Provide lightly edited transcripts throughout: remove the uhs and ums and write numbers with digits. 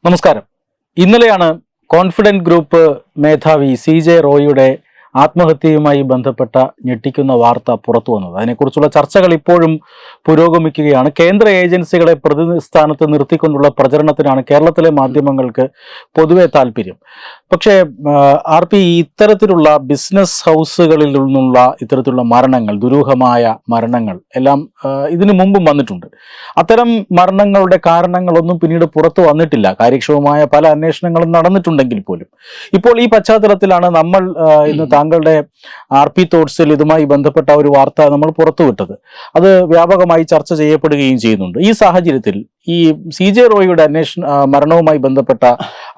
നമസ്കാരം. ഇന്നലെയാണ് confident group മേധാവി CJ റോയിയുടെ ആത്മഹത്യയുമായി ബന്ധപ്പെട്ട ഞെട്ടിക്കുന്ന വാർത്ത പുറത്തു വന്നത്. അതിനെക്കുറിച്ചുള്ള ചർച്ചകൾ ഇപ്പോഴും പുരോഗമിക്കുകയാണ്. കേന്ദ്ര ഏജൻസികളെ പ്രതിസ്ഥാനത്ത് നിർത്തിക്കൊണ്ടുള്ള പ്രചരണത്തിനാണ് കേരളത്തിലെ മാധ്യമങ്ങൾക്ക് പൊതുവെ താല്പര്യം. പക്ഷേ RP ഇത്തരത്തിലുള്ള ബിസിനസ് ഹൗസുകളിൽ നിന്നുള്ള ഇത്തരത്തിലുള്ള മരണങ്ങൾ, ദുരൂഹമായ മരണങ്ങൾ എല്ലാം ഇതിനു മുമ്പും വന്നിട്ടുണ്ട്. അത്തരം മരണങ്ങളുടെ കാരണങ്ങളൊന്നും പിന്നീട് പുറത്തു വന്നിട്ടില്ല. കാര്യക്ഷമമായ പല അന്വേഷണങ്ങളും നടന്നിട്ടുണ്ടെങ്കിൽ പോലും ഇപ്പോൾ ഈ പശ്ചാത്തലത്തിലാണ് നമ്മൾ ഇന്ന് താങ്കളുടെ RP തോട്ട്സിൽ ഇതുമായി ബന്ധപ്പെട്ട ഒരു വാർത്ത നമ്മൾ പുറത്തുവിട്ടത്. അത് വ്യാപകമായി ചർച്ച ചെയ്യപ്പെടുകയും ചെയ്യുന്നുണ്ട്. ഈ സാഹചര്യത്തിൽ ഈ CJ റോയിയുടെ മരണവുമായി ബന്ധപ്പെട്ട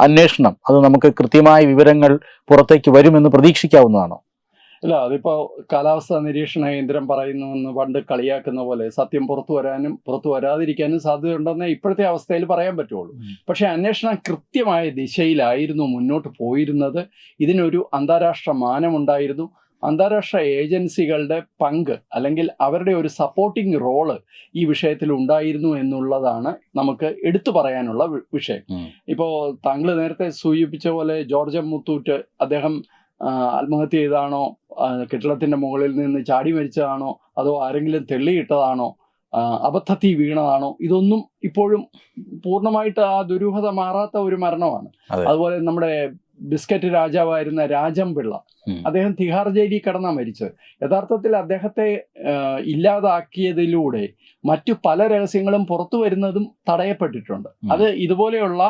അന്വേഷണം അത് നമുക്ക് കൃത്യമായ വിവരങ്ങൾ പുറത്തേക്ക് വരുമെന്ന് പ്രതീക്ഷിക്കാവുന്നതാണോ? അല്ല, അതിപ്പോ കാലാവസ്ഥാ നിരീക്ഷണ കേന്ദ്രം പറയുന്നുവെന്ന് പണ്ട് കളിയാക്കുന്ന പോലെ സത്യം പുറത്തു വരാനും പുറത്തു വരാതിരിക്കാനും സാധ്യതയുണ്ടെന്ന് ഇപ്പോഴത്തെ അവസ്ഥയിൽ പറയാൻ പറ്റുള്ളൂ. പക്ഷെ അന്വേഷണം കൃത്യമായ ദിശയിലായിരുന്നു മുന്നോട്ട് പോയിരുന്നത്. ഇതിനൊരു അന്താരാഷ്ട്ര മാനമുണ്ടായിരുന്നു. അന്താരാഷ്ട്ര ഏജൻസികളുടെ പങ്ക് അല്ലെങ്കിൽ അവരുടെ ഒരു സപ്പോർട്ടിംഗ് റോള് ഈ വിഷയത്തിൽ ഉണ്ടായിരുന്നു എന്നുള്ളതാണ് നമുക്ക് എടുത്തു പറയാനുള്ള വിഷയം. ഇപ്പോൾ താങ്കൾ നേരത്തെ സൂചിപ്പിച്ച പോലെ ജോർജ് മുത്തൂറ്റ് അദ്ദേഹം ആത്മഹത്യ ചെയ്താണോ, കെട്ടിടത്തിന്റെ മുകളിൽ നിന്ന് ചാടി മരിച്ചതാണോ, അതോ ആരെങ്കിലും തെള്ളിയിട്ടതാണോ, അബദ്ധത്തിൽ വീണതാണോ, ഇതൊന്നും ഇപ്പോഴും പൂർണ്ണമായിട്ട് ആ ദുരൂഹത മാറാത്ത ഒരു മരണമാണ്. അതുപോലെ നമ്മുടെ ബിസ്ക്കറ്റ് രാജാവായിരുന്ന രാജം പിള്ള, അദ്ദേഹം തിഹാർ ജയിലിൽ കിടന്നാ മരിച്ചത്. യഥാർത്ഥത്തിൽ അദ്ദേഹത്തെ ഇല്ലാതാക്കിയതിലൂടെ മറ്റു പല രഹസ്യങ്ങളും പുറത്തു വരുന്നതും തടയപ്പെട്ടിട്ടുണ്ട്. അത് ഇതുപോലെയുള്ള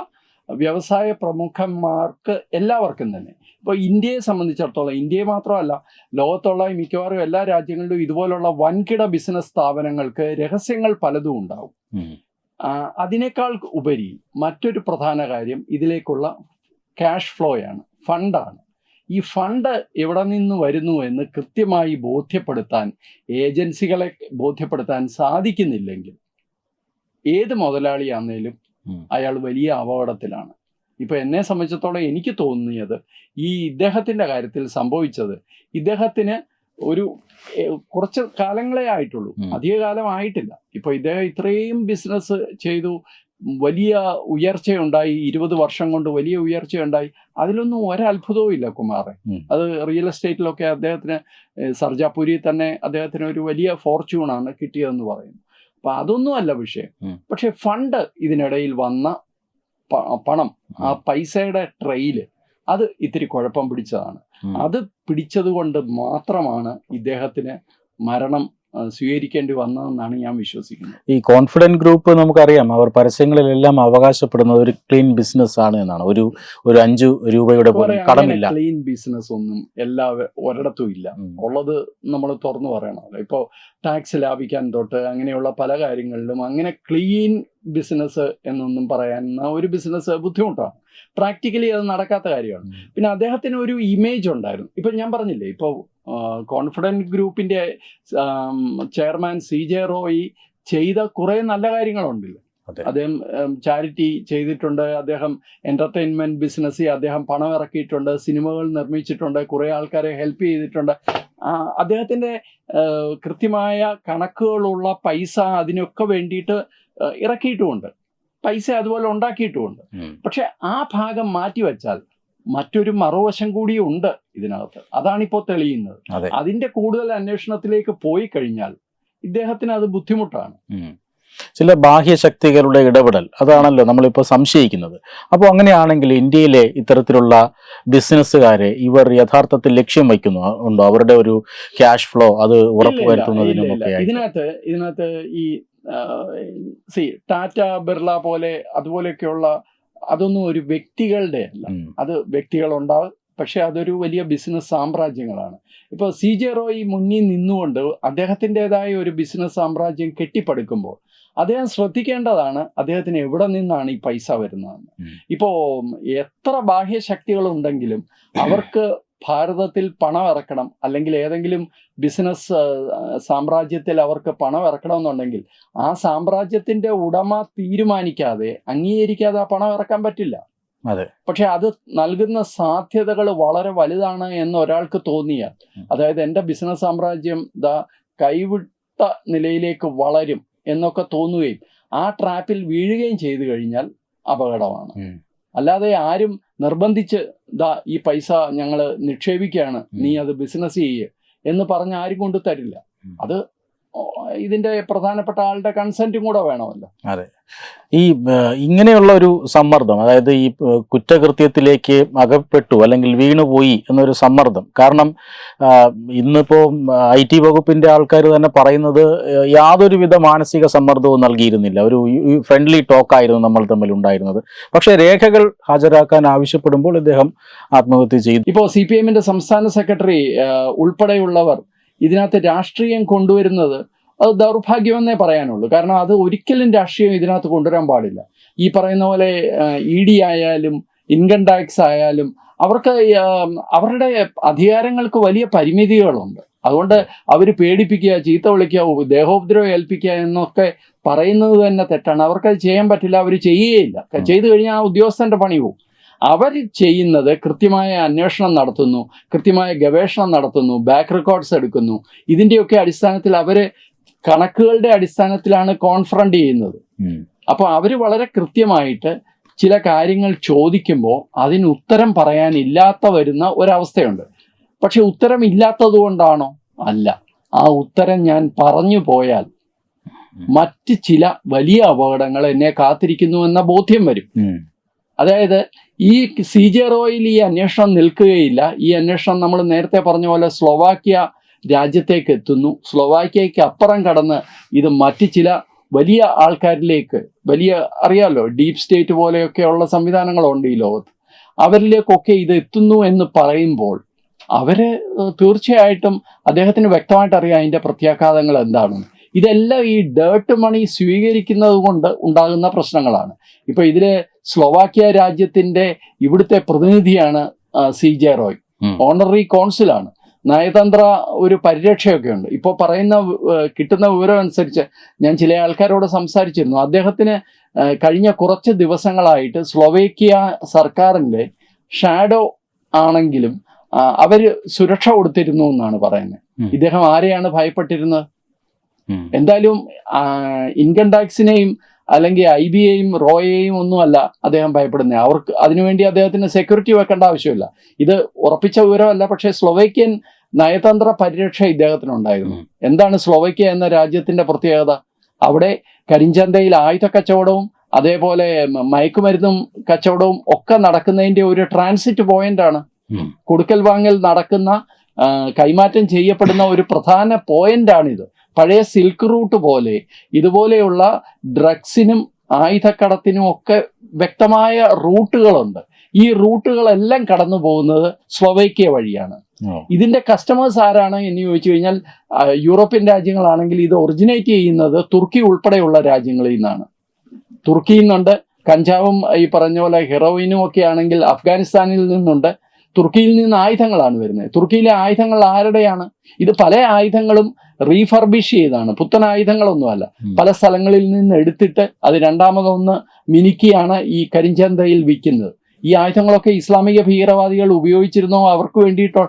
വ്യവസായ പ്രമുഖന്മാർക്ക് എല്ലാവർക്കും തന്നെ, ഇപ്പോൾ ഇന്ത്യയെ സംബന്ധിച്ചിടത്തോളം, ഇന്ത്യയെ മാത്രമല്ല ലോകത്തുള്ള മിക്കവാറും എല്ലാ രാജ്യങ്ങളിലും ഇതുപോലുള്ള വൻകിട ബിസിനസ് സ്ഥാപനങ്ങൾക്ക് രഹസ്യങ്ങൾ പലതും ഉണ്ടാവും. അതിനേക്കാൾ ഉപരി മറ്റൊരു പ്രധാന കാര്യം ഇതിലേക്കുള്ള ക്യാഷ് ഫ്ലോയാണ്, ഫണ്ടാണ്. ഈ ഫണ്ട് എവിടെ നിന്ന് വരുന്നു എന്ന് കൃത്യമായി ഏജൻസികളെ ബോധ്യപ്പെടുത്താൻ സാധിക്കുന്നില്ലെങ്കിൽ ഏത് മുതലാളിയാന്നേലും അയാൾ വലിയ അപകടത്തിലാണ്. ഇപ്പൊ എന്നെ സംബന്ധിച്ചിടത്തോളം എനിക്ക് തോന്നിയത് ഇദ്ദേഹത്തിന്റെ കാര്യത്തിൽ സംഭവിച്ചത്, ഇദ്ദേഹത്തിന് ഒരു കുറച്ച് കാലങ്ങളെ ആയിട്ടുള്ളൂ, അധിക കാലം ആയിട്ടില്ല. ഇപ്പൊ ഇദ്ദേഹം ഇത്രയും ബിസിനസ് ചെയ്തു, വലിയ ഉയർച്ചയുണ്ടായി, 20 വർഷം കൊണ്ട് വലിയ ഉയർച്ചയുണ്ടായി. അതിലൊന്നും ഒരത്ഭുതവും ഇല്ല കുമാറെ. അത് റിയൽ എസ്റ്റേറ്റിലൊക്കെ അദ്ദേഹത്തിന്, സർജാപുരി തന്നെ അദ്ദേഹത്തിന് ഒരു വലിയ ഫോർച്യൂണാണ് കിട്ടിയതെന്ന് പറയുന്നു. അപ്പൊ അതൊന്നും അല്ല വിഷയം. പക്ഷെ ഫണ്ട്, ഇതിനിടയിൽ വന്ന പണം, ആ പൈസയുടെ ട്രെയില്, അത് ഇത്തിരി കുഴപ്പം പിടിച്ചതാണ്. അത് പിടിച്ചത് കൊണ്ട് മാത്രമാണ് ഇദ്ദേഹത്തിന് മരണം സ്വീകരിക്കേണ്ടി വന്നതെന്നാണ് ഞാൻ വിശ്വസിക്കുന്നത്. ഈ കോൺഫിഡന്റ് ഗ്രൂപ്പ് നമുക്കറിയാം, അവർ പരസ്യങ്ങളിലെല്ലാം അവകാശപ്പെടുന്നത് ഒരു ക്ലീൻ ബിസിനസ് ആണ് എന്നാണ്. ഒരു 5 രൂപയുടെ പോലും കടമില്ല. ക്ലീൻ ബിസിനസ് ഒന്നും ഒരിടത്തും ഇല്ല. ഉള്ളത് നമ്മൾ തുറന്നു പറയണമല്ലോ. ഇപ്പോൾ ടാക്സ് ലാഭിക്കാൻ തൊട്ട് അങ്ങനെയുള്ള പല കാര്യങ്ങളിലും അങ്ങനെ ക്ലീൻ ബിസിനസ് എന്നൊന്നും പറയാൻ ഒരു ബിസിനസ് ബുദ്ധിമുട്ടാണ്. പ്രാക്ടിക്കലി അത് നടക്കാത്ത കാര്യമാണ്. പിന്നെ അദ്ദേഹത്തിന് ഒരു ഇമേജ് ഉണ്ടായിരുന്നു. ഇപ്പം ഞാൻ പറഞ്ഞില്ലേ, ഇപ്പോൾ കോൺഫിഡന്റ് ഗ്രൂപ്പിന്റെ ചെയർമാൻ CJ റോയി ചെയ്ത കുറെ നല്ല കാര്യങ്ങളുണ്ടല്ലോ. അദ്ദേഹം ചാരിറ്റി ചെയ്തിട്ടുണ്ട്, അദ്ദേഹം എന്റർടൈൻമെന്റ് ബിസിനസ്സിൽ അദ്ദേഹം പണം ഇറക്കിയിട്ടുണ്ട്, സിനിമകൾ നിർമ്മിച്ചിട്ടുണ്ട്, കുറെ ആൾക്കാരെ ഹെൽപ്പ് ചെയ്തിട്ടുണ്ട്. അദ്ദേഹത്തിന്റെ കൃത്യമായ കണക്കുകളുള്ള പൈസ അതിനൊക്കെ വേണ്ടിയിട്ട് ഇറക്കിയിട്ടുമുണ്ട്, പൈസ അതുപോലെ ഉണ്ടാക്കിയിട്ടുമുണ്ട്. പക്ഷെ ആ ഭാഗം മാറ്റിവെച്ചാൽ മറ്റൊരു മറുവശം കൂടിയും ഉണ്ട് ഇതിനകത്ത്. അതാണിപ്പോൾ തെളിയുന്നത്. അതിന്റെ കൂടുതൽ അന്വേഷണത്തിലേക്ക് പോയി കഴിഞ്ഞാൽ ഇദ്ദേഹത്തിന് അത് ബുദ്ധിമുട്ടാണ്. ചില ബാഹ്യശക്തികളുടെ ഇടപെടൽ, അതാണല്ലോ നമ്മളിപ്പോൾ സംശയിക്കുന്നത്. അപ്പോൾ അങ്ങനെയാണെങ്കിൽ ഇന്ത്യയിലെ ഇത്തരത്തിലുള്ള ബിസിനസ്സുകാരെ ഇവർ യഥാർത്ഥത്തിൽ ലക്ഷ്യം വയ്ക്കുന്നുണ്ടോ? അവരുടെ ഒരു ക്യാഷ് ഫ്ലോ അത് ഉറപ്പുവരുത്തുന്നതിനുമൊക്കെ ഇതിനകത്ത് ഈ ടാറ്റ, ബിർള പോലെ അതുപോലെയൊക്കെയുള്ള, അതൊന്നും ഒരു വ്യക്തികളുടെ അല്ല. അത് വ്യക്തികളുണ്ടാവും, പക്ഷെ അതൊരു വലിയ ബിസിനസ് സാമ്രാജ്യങ്ങളാണ്. ഇപ്പോൾ CJ റോയി മുന്നിൽ നിന്നുകൊണ്ട് അദ്ദേഹത്തിൻ്റെതായ ഒരു ബിസിനസ് സാമ്രാജ്യം കെട്ടിപ്പടുക്കുമ്പോൾ അദ്ദേഹം ശ്രദ്ധിക്കേണ്ടതാണ് അദ്ദേഹത്തിന് എവിടെ നിന്നാണ് ഈ പൈസ വരുന്നതെന്ന്. ഇപ്പോൾ എത്ര ബാഹ്യശക്തികളുണ്ടെങ്കിലും അവർക്ക് ഭാരതത്തിൽ പണം ഇറക്കണം, അല്ലെങ്കിൽ ഏതെങ്കിലും ബിസിനസ് സാമ്രാജ്യത്തിൽ അവർക്ക് പണം ഇറക്കണമെന്നുണ്ടെങ്കിൽ ആ സാമ്രാജ്യത്തിന്റെ ഉടമ തീരുമാനിക്കാതെ, അംഗീകരിക്കാതെ ആ പണം ഇറക്കാൻ പറ്റില്ല. പക്ഷെ അത് നൽകുന്ന സാധ്യതകൾ വളരെ വലുതാണ് എന്ന് ഒരാൾക്ക് തോന്നിയാൽ, അതായത് എൻ്റെ ബിസിനസ് സാമ്രാജ്യം കൈവിട്ട നിലയിലേക്ക് വളരും എന്നൊക്കെ തോന്നുകയും ആ ട്രാപ്പിൽ വീഴുകയും ചെയ്തു കഴിഞ്ഞാൽ അപകടമാണ്. അല്ലാതെ ആരും നിർബന്ധിച്ച് ഈ പൈസ ഞങ്ങൾ നിക്ഷേപിക്കുകയാണ്, നീ അത് ബിസിനസ് ചെയ്യുക എന്ന് പറഞ്ഞ് ആരും കൊണ്ട് തരില്ല. അത് ഇതിന്റെ പ്രധാനപ്പെട്ട ആളുടെ കൺസെന്റും കൂടെ വേണമല്ലോ. അതെ, ഈ ഇങ്ങനെയുള്ള ഒരു സമ്മർദ്ദം, അതായത് ഈ കുറ്റകൃത്യത്തിലേക്ക് അകപ്പെട്ടു അല്ലെങ്കിൽ വീണുപോയി എന്നൊരു സമ്മർദ്ദം, കാരണം ഇന്നിപ്പോൾ IT വകുപ്പിന്റെ ആൾക്കാർ തന്നെ പറയുന്നത് യാതൊരുവിധ മാനസിക സമ്മർദ്ദവും നൽകിയിരുന്നില്ല, ഒരു ഫ്രണ്ട്ലി ടോക്കായിരുന്നു നമ്മൾ തമ്മിൽ ഉണ്ടായിരുന്നത്. പക്ഷേ രേഖകൾ ഹാജരാക്കാൻ ആവശ്യപ്പെടുമ്പോൾ ഇദ്ദേഹം ആത്മഹത്യ ചെയ്തു. ഇപ്പോൾ CPM സംസ്ഥാന സെക്രട്ടറി ഉൾപ്പെടെയുള്ളവർ ഇതിനകത്ത് രാഷ്ട്രീയം കൊണ്ടുവരുന്നത് അത് ദൗർഭാഗ്യമെന്നേ പറയാനുള്ളൂ. കാരണം അത് ഒരിക്കലും രാഷ്ട്രീയം ഇതിനകത്ത് കൊണ്ടുവരാൻ പാടില്ല. ഈ പറയുന്ന പോലെ ED ആയാലും ഇൻകം ടാക്സ് ആയാലും അവർക്ക് അവരുടെ അധികാരങ്ങൾക്ക് വലിയ പരിമിതികളുണ്ട്. അതുകൊണ്ട് അവർ പേടിപ്പിക്കുക, ചീത്ത വിളിക്കുക, ദേഹോപദ്രവം ഏൽപ്പിക്കുക എന്നൊക്കെ പറയുന്നത് തന്നെ തെറ്റാണ്. അവർക്കത് ചെയ്യാൻ പറ്റില്ല, അവർ ചെയ്യുകയില്ല. ചെയ്തു കഴിഞ്ഞാൽ ആ ഉദ്യോഗസ്ഥന്റെ പണി പോകും. അവർ ചെയ്യുന്നത് കൃത്യമായ അന്വേഷണം നടത്തുന്നു, കൃത്യമായ ഗവേഷണം നടത്തുന്നു, ബാക്ക് റെക്കോർഡ്സ് എടുക്കുന്നു. ഇതിൻ്റെയൊക്കെ അടിസ്ഥാനത്തിൽ അവർ കണക്കുകളുടെ അടിസ്ഥാനത്തിലാണ് കോൺഫ്രണ്ട് ചെയ്യുന്നത്. അപ്പോൾ അവർ വളരെ കൃത്യമായിട്ട് ചില കാര്യങ്ങൾ ചോദിക്കുമ്പോൾ അതിന് ഉത്തരം പറയാനില്ലാത്ത വരുന്ന ഒരവസ്ഥയുണ്ട്. പക്ഷെ ഉത്തരം ഇല്ലാത്തത് കൊണ്ടാണോ? അല്ല, ആ ഉത്തരം ഞാൻ പറഞ്ഞു പോയാൽ മറ്റ് ചില വലിയ അപകടങ്ങൾ എന്നെ കാത്തിരിക്കുന്നു എന്ന ബോധ്യം വരും. അതായത് ഈ CJ റോയിൽ ഈ അന്വേഷണം നിൽക്കുകയില്ല. ഈ അന്വേഷണം നമ്മൾ നേരത്തെ പറഞ്ഞ പോലെ സ്ലോവാക്യ രാജ്യത്തേക്ക് എത്തുന്നു. സ്ലോവാക്യയ്ക്ക് അപ്പുറം കടന്ന് ഇത് മറ്റ് ചില വലിയ ആൾക്കാരിലേക്ക്, വലിയ അറിയാലോ ഡീപ് സ്റ്റേറ്റ് പോലെയൊക്കെയുള്ള സംവിധാനങ്ങളുണ്ട് ഈ ലോകത്ത്, അവരിലേക്കൊക്കെ ഇത് എത്തുന്നു എന്ന് പറയുമ്പോൾ അവര് തീർച്ചയായിട്ടും അദ്ദേഹത്തിന് വ്യക്തമായിട്ട് അറിയാം അതിൻ്റെ പ്രത്യാഘാതങ്ങൾ എന്താണെന്ന്. ഇതെല്ലാം ഈ ഡേർട്ട് മണി സ്വീകരിക്കുന്നത് കൊണ്ട് ഉണ്ടാകുന്ന പ്രശ്നങ്ങളാണ്. ഇപ്പൊ ഇതില് സ്ലോവാക്യ രാജ്യത്തിന്റെ ഇവിടുത്തെ പ്രതിനിധിയാണ് CJ റോയ്, ഓണററി കോൺസുലാണ്, നയതന്ത്ര ഒരു പരിരക്ഷയൊക്കെ ഉണ്ട്. ഇപ്പോൾ കിട്ടുന്ന വിവരം അനുസരിച്ച് ഞാൻ ചില ആൾക്കാരോട് സംസാരിച്ചിരുന്നു. അദ്ദേഹത്തിന് കഴിഞ്ഞ കുറച്ച് ദിവസങ്ങളായിട്ട് സ്ലോവേക്കിയ സർക്കാരിന്റെ ഷാഡോ ആണെങ്കിലും അവര് സുരക്ഷ കൊടുത്തിരുന്നു എന്നാണ് പറയുന്നത്. ഇദ്ദേഹം ആരെയാണ് ഭയപ്പെട്ടിരുന്നത്? എന്തായാലും ഇൻകം ടാക്സിനെയും അല്ലെങ്കിൽ IBയെയും റോയെയും ഒന്നുമല്ല അദ്ദേഹം ഭയപ്പെടുന്നത്. അവർക്ക് അതിനുവേണ്ടി അദ്ദേഹത്തിന് സെക്യൂരിറ്റി വെക്കേണ്ട ആവശ്യമില്ല. ഇത് ഉറപ്പിച്ച വിവരമല്ല, പക്ഷേ സ്ലോവേക്കിയൻ നയതന്ത്ര പരിരക്ഷ ഇദ്ദേഹത്തിനുണ്ടായിരുന്നു. എന്താണ് സ്ലോവേക്കിയ എന്ന രാജ്യത്തിന്റെ പ്രത്യേകത? അവിടെ കരിഞ്ചന്തയിൽ ആയുധ കച്ചവടവും അതേപോലെ മയക്കുമരുന്നും കച്ചവടവും ഒക്കെ നടക്കുന്നതിന്റെ ഒരു ട്രാൻസിറ്റ് പോയിന്റ് ആണ്. കൊടുക്കൽ വാങ്ങൽ നടക്കുന്ന, കൈമാറ്റം ചെയ്യപ്പെടുന്ന ഒരു പ്രധാന പോയിന്റാണിത്. പഴയ സിൽക്ക് റൂട്ട് പോലെ ഇതുപോലെയുള്ള ഡ്രഗ്സിനും ആയുധക്കടത്തിനും ഒക്കെ വ്യക്തമായ റൂട്ടുകളുണ്ട്. ഈ റൂട്ടുകളെല്ലാം കടന്നു പോകുന്നത് സ്ലോവേക്കിയ വഴിയാണ്. ഇതിന്റെ കസ്റ്റമേഴ്സ് ആരാണ് എന്ന് ചോദിച്ചു കഴിഞ്ഞാൽ യൂറോപ്യൻ രാജ്യങ്ങളാണെങ്കിൽ ഇത് ഒറിജിനേറ്റ് ചെയ്യുന്നത് തുർക്കി ഉൾപ്പെടെയുള്ള രാജ്യങ്ങളിൽ നിന്നാണ്. തുർക്കിയിൽ നിന്നുണ്ട്, കഞ്ചാവും ഈ പറഞ്ഞ പോലെ ഹെറോയിനും ഒക്കെ ആണെങ്കിൽ അഫ്ഗാനിസ്ഥാനിൽ നിന്നുണ്ട്. തുർക്കിയിൽ നിന്ന് ആയുധങ്ങളാണ് വരുന്നത്. തുർക്കിയിലെ ആയുധങ്ങൾ ആരുടെയാണ്? ഇത് പല ആയുധങ്ങളും റീഫർബിഷ് ചെയ്താണ്, പുത്തൻ ആയുധങ്ങളൊന്നുമല്ല. പല സ്ഥലങ്ങളിൽ നിന്ന് എടുത്തിട്ട് അത് രണ്ടാമതൊന്ന് മിനുക്കിയാണ് ഈ കരിഞ്ചന്തയിൽ വിൽക്കുന്നത്. ഈ ആയുധങ്ങളൊക്കെ ഇസ്ലാമിക ഭീകരവാദികൾ ഉപയോഗിച്ചിരുന്നോ, അവർക്ക് വേണ്ടിയിട്ടോ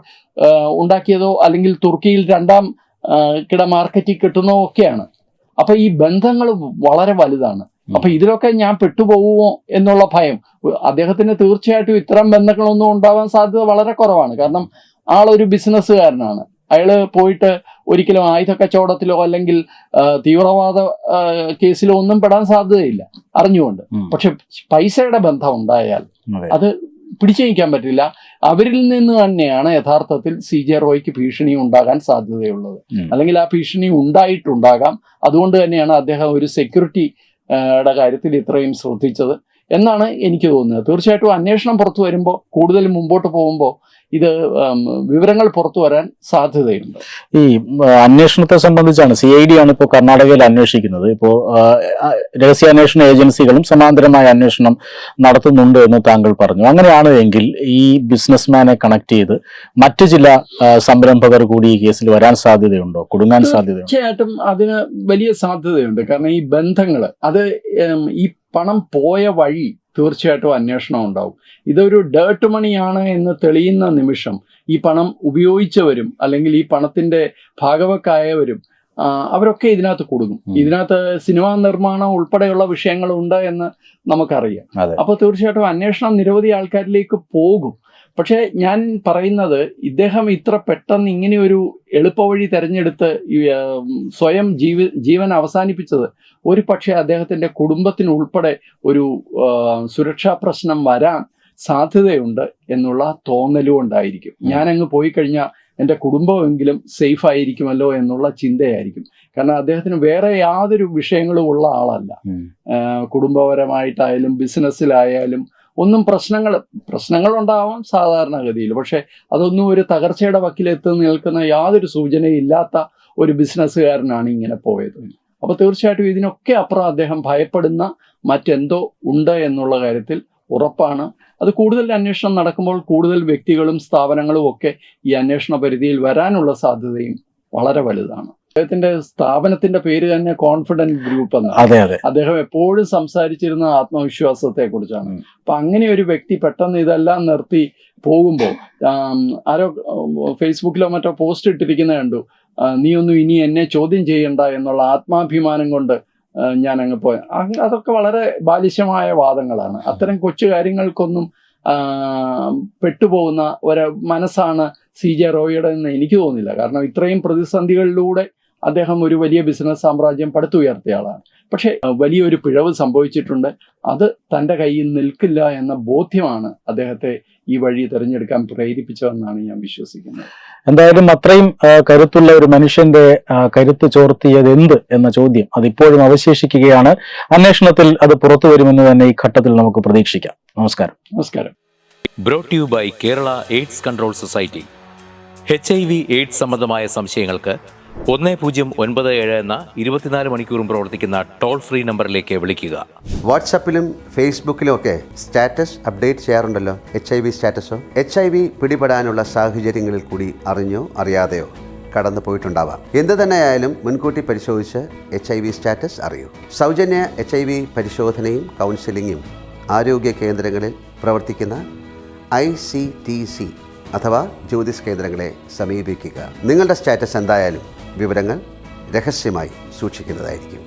ഉണ്ടാക്കിയതോ അല്ലെങ്കിൽ തുർക്കിയിൽ രണ്ടാം കിട മാർക്കറ്റിൽ കിട്ടുന്നോ ഒക്കെയാണ്. അപ്പൊ ഈ ബന്ധങ്ങൾ വളരെ വലുതാണ്. അപ്പൊ ഇതിലൊക്കെ ഞാൻ പെട്ടുപോകുമോ എന്നുള്ള ഭയം അദ്ദേഹത്തിന് തീർച്ചയായിട്ടും ഇത്തരം ബന്ധങ്ങളൊന്നും ഉണ്ടാവാൻ സാധ്യത വളരെ കുറവാണ്. കാരണം ആളൊരു ബിസിനസ്സുകാരനാണ്. അയാള് പോയിട്ട് ഒരിക്കലും ആയുധ കച്ചവടത്തിലോ അല്ലെങ്കിൽ തീവ്രവാദ കേസിലോ ഒന്നും പെടാൻ സാധ്യതയില്ല അറിഞ്ഞുകൊണ്ട്. പക്ഷെ പൈസയുടെ ബന്ധം ഉണ്ടായാൽ അത് പിടിച്ചു നിൽക്കാൻ പറ്റില്ല. അവരിൽ നിന്ന് തന്നെയാണ് യഥാർത്ഥത്തിൽ CJ റോയ്ക്ക് ഭീഷണി ഉണ്ടാകാൻ സാധ്യതയുള്ളത്. അല്ലെങ്കിൽ ആ ഭീഷണി ഉണ്ടായിട്ടുണ്ടാകാം. അതുകൊണ്ട് തന്നെയാണ് അദ്ദേഹം ഒരു സെക്യൂരിറ്റിയുടെ കാര്യത്തിൽ ഇത്രയും ശ്രദ്ധിച്ചത് എന്നാണ് എനിക്ക് തോന്നുന്നത്. തീർച്ചയായിട്ടും അന്വേഷണം പുറത്തു വരുമ്പോൾ, കൂടുതൽ മുമ്പോട്ട് പോകുമ്പോൾ ഇത് വിവരങ്ങൾ പുറത്തു വരാൻ സാധ്യതയുണ്ട്. ഈ അന്വേഷണത്തെ സംബന്ധിച്ചാണ് CID ആണ് ഇപ്പോൾ കർണാടകയിൽ അന്വേഷിക്കുന്നത്. ഇപ്പോൾ രഹസ്യാന്വേഷണ ഏജൻസികളും സമാന്തരമായ അന്വേഷണം നടത്തുന്നുണ്ട് എന്ന് താങ്കൾ പറഞ്ഞു. അങ്ങനെയാണ് എങ്കിൽ ഈ ബിസിനസ്മാനെ കണക്ട് ചെയ്ത് മറ്റു ചില സംരംഭകർ കൂടി ഈ കേസിൽ വരാൻ സാധ്യതയുണ്ടോ, കുടുങ്ങാൻ സാധ്യതയുണ്ടോ? തീർച്ചയായിട്ടും അതിന് വലിയ സാധ്യതയുണ്ട്. കാരണം ഈ ബന്ധങ്ങൾ, അത് ഈ പണം പോയ വഴി തീർച്ചയായിട്ടും അന്വേഷണം ഉണ്ടാവും. ഇതൊരു ഡേർട്ട് മണിയാണ് എന്ന് തെളിയുന്ന നിമിഷം ഈ പണം ഉപയോഗിച്ചവരും അല്ലെങ്കിൽ ഈ പണത്തിന്റെ ഭാഗവക്കായവരും അവരൊക്കെ ഇതിനകത്ത് കൊടുക്കും. ഇതിനകത്ത് സിനിമാ നിർമ്മാണം ഉൾപ്പെടെയുള്ള വിഷയങ്ങളുണ്ട് എന്ന് നമുക്കറിയാം. അപ്പോൾ തീർച്ചയായിട്ടും അന്വേഷണം നിരവധി ആൾക്കാരിലേക്ക് പോകും. പക്ഷേ ഞാൻ പറയുന്നത്, ഇദ്ദേഹം ഇത്ര പെട്ടെന്ന് ഇങ്ങനെ ഒരു എളുപ്പവഴി തെരഞ്ഞെടുത്ത് സ്വയം ജീവൻ അവസാനിപ്പിച്ചത് ഒരു പക്ഷേ അദ്ദേഹത്തിന്റെ കുടുംബത്തിനുൾപ്പെടെ ഒരു സുരക്ഷാ പ്രശ്നം വരാൻ സാധ്യതയുണ്ട് എന്നുള്ള തോന്നലും ഉണ്ടായിരിക്കും. ഞാനങ്ങ് പോയി കഴിഞ്ഞാൽ എൻ്റെ കുടുംബമെങ്കിലും സേഫ് ആയിരിക്കുമല്ലോ എന്നുള്ള ചിന്തയായിരിക്കും. കാരണം അദ്ദേഹത്തിന് വേറെ യാതൊരു വിഷയങ്ങളും ഉള്ള ആളല്ല. കുടുംബപരമായിട്ടായാലും ബിസിനസ്സിലായാലും ഒന്നും പ്രശ്നങ്ങൾ ഉണ്ടാവാം സാധാരണഗതിയിൽ. പക്ഷെ അതൊന്നും ഒരു തകർച്ചയുടെ വക്കിലെത്തി നിൽക്കുന്ന യാതൊരു സൂചനയില്ലാത്ത ഒരു ബിസിനസ്സുകാരനാണ് ഇങ്ങനെ പോയത്. അപ്പോൾ തീർച്ചയായിട്ടും ഇതിനൊക്കെ അപ്പുറം അദ്ദേഹം ഭയപ്പെടുന്ന മറ്റെന്തോ ഉണ്ട് എന്നുള്ള കാര്യത്തിൽ ഉറപ്പാണ്. അത് കൂടുതൽ അന്വേഷണം നടക്കുമ്പോൾ കൂടുതൽ വ്യക്തികളും സ്ഥാപനങ്ങളും ഒക്കെ ഈ അന്വേഷണ പരിധിയിൽ വരാനുള്ള സാധ്യതയും വളരെ വലുതാണ്. അദ്ദേഹത്തിന്റെ സ്ഥാപനത്തിന്റെ പേര് തന്നെ കോൺഫിഡന്റ് ഗ്രൂപ്പ് എന്നാണ്. അദ്ദേഹം എപ്പോഴും സംസാരിച്ചിരുന്ന ആത്മവിശ്വാസത്തെ കുറിച്ചാണ്. അപ്പൊ അങ്ങനെ ഒരു വ്യക്തി പെട്ടെന്ന് ഇതെല്ലാം നിർത്തി പോകുമ്പോൾ, ആരോ ഫേസ്ബുക്കിലോ മറ്റോ പോസ്റ്റ് ഇട്ടിരിക്കുന്ന കണ്ടു, നീ ഒന്നും ഇനി എന്നെ ചോദ്യം ചെയ്യണ്ട എന്നുള്ള ആത്മാഭിമാനം കൊണ്ട് ഞാൻ അങ്ങ് പോയ. അതൊക്കെ വളരെ ബാലിശമായ വാദങ്ങളാണ്. അത്തരം കൊച്ചു കാര്യങ്ങൾക്കൊന്നും പെട്ടുപോകുന്ന ഒരു മനസ്സാണ് CJ റോയിയുടെ എന്ന് എനിക്ക് തോന്നുന്നില്ല. കാരണം ഇത്രയും പ്രതിസന്ധികളിലൂടെ അദ്ദേഹം ഒരു വലിയ ബിസിനസ് സാമ്രാജ്യം പടുത്തുയർത്തിയ ആളാണ്. പക്ഷേ വലിയൊരു പിഴവ് സംഭവിച്ചിട്ടുണ്ട്. അത് തൻ്റെ കയ്യിൽ നിൽക്കില്ല എന്ന ബോധ്യമാണ് അദ്ദേഹത്തെ ഈ വഴി തിരഞ്ഞെടുക്കാൻ പ്രേരിപ്പിച്ചതെന്നാണ് ഞാൻ വിശ്വസിക്കുന്നത്. എന്തായാലും അത്രയും കരുത്തുള്ള ഒരു മനുഷ്യന്റെ കരുത്ത് ചോർത്തിയത് എന്ത് എന്ന ചോദ്യം അതിപ്പോഴും അവശേഷിക്കുകയാണ്. അന്വേഷണത്തിൽ അത് പുറത്തു വരുമെന്ന് തന്നെ ഈ ഘട്ടത്തിൽ നമുക്ക് പ്രതീക്ഷിക്കാം. നമസ്കാരം. നമസ്കാരം. Brought you by Kerala AIDS control society. HIV AIDS സംബന്ധമായ സംശയങ്ങൾക്ക് 1097 എന്ന 24 മണിക്കൂറും പ്രവർത്തിക്കുന്ന ടോൾ ഫ്രീ നമ്പറിലേക്ക് വിളിക്കുക. വാട്സാപ്പിലും ഫേസ്ബുക്കിലും ഒക്കെ സ്റ്റാറ്റസ് അപ്ഡേറ്റ് ചെയ്യാറുണ്ടല്ലോ. HIV സ്റ്റാറ്റസോ HIV പിടിപെടാനുള്ള സാഹചര്യങ്ങളിൽ കൂടി അറിഞ്ഞോ അറിയാതെയോ കടന്നു പോയിട്ടുണ്ടാവാം. എന്ത് തന്നെയായാലും മുൻകൂട്ടി പരിശോധിച്ച് HIV സ്റ്റാറ്റസ് അറിയൂ. സൗജന്യ HIV പരിശോധനയും കൗൺസിലിങ്ങും ആരോഗ്യ കേന്ദ്രങ്ങളിൽ പ്രവർത്തിക്കുന്ന ICTC അഥവാ ജ്യോതിസ് കേന്ദ്രങ്ങളെ സമീപിക്കുക. നിങ്ങളുടെ സ്റ്റാറ്റസ് എന്തായാലും വിവരങ്ങൾ രഹസ്യമായി സൂക്ഷിക്കുന്നതായിരിക്കും.